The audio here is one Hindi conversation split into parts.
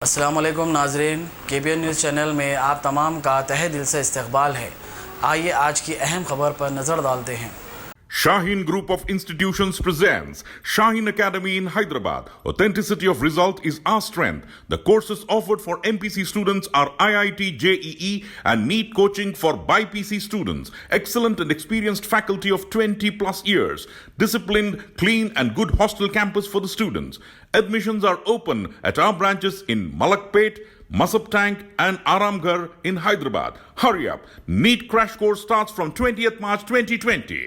अस्सलाम वालेकुम नाज़रीन, KBN न्यूज़ चैनल में आप तमाम का तहे दिल से इस्तकबाल है। आइए आज की अहम खबर पर नज़र डालते हैं। Shaheen Group of Institutions presents Shaheen Academy in Hyderabad. Authenticity of result is our strength. The courses offered for MPC students are IIT, JEE and NEET coaching for BIPC students. Excellent and experienced faculty of 20 plus years. Disciplined, clean and good hostel campus for the students. Admissions are open at our branches in Malakpet, Masab Tank and Aramgarh in Hyderabad. Hurry up. NEET crash course starts from 20th March 2020.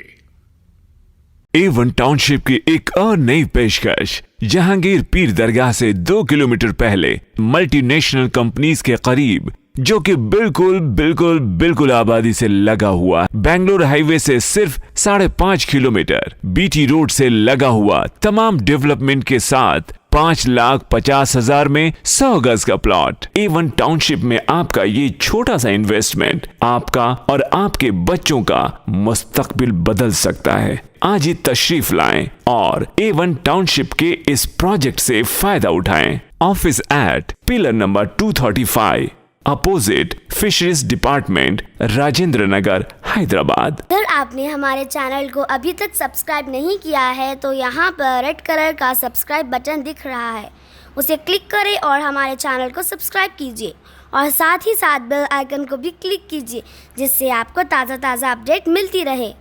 A1 township की एक और नई पेशकश जहांगीर पीर दरगाह से 2 किलोमीटर पहले मल्टीनेशनल कंपनीज के करीब, जो कि बिल्कुल आबादी से लगा हुआ, बेंगलोर हाईवे से सिर्फ 5.5 किलोमीटर, बीटी रोड से लगा हुआ, तमाम डेवलपमेंट के साथ 5,50,000 में 100 गज का प्लॉट। A1 टाउनशिप में आपका ये छोटा सा इन्वेस्टमेंट आपका और आपके बच्चों का मुस्तकबिल बदल सकता है। आज ही तशरीफ लाएं और A1 टाउनशिप के इस प्रोजेक्ट से फायदा उठाएं। Office at pillar number 235 opposite fisheries department, Rajendra Nagar, Hyderabad. अगर आपने हमारे चैनल को अभी तक सब्सक्राइब नहीं किया है तो यहाँ पर रेड कलर का सब्सक्राइब बटन दिख रहा है, उसे क्लिक करें और हमारे चैनल को सब्सक्राइब कीजिए और साथ ही साथ बेल आइकन को भी क्लिक कीजिए, जिससे आपको ताज़ा अपडेट मिलती रहे।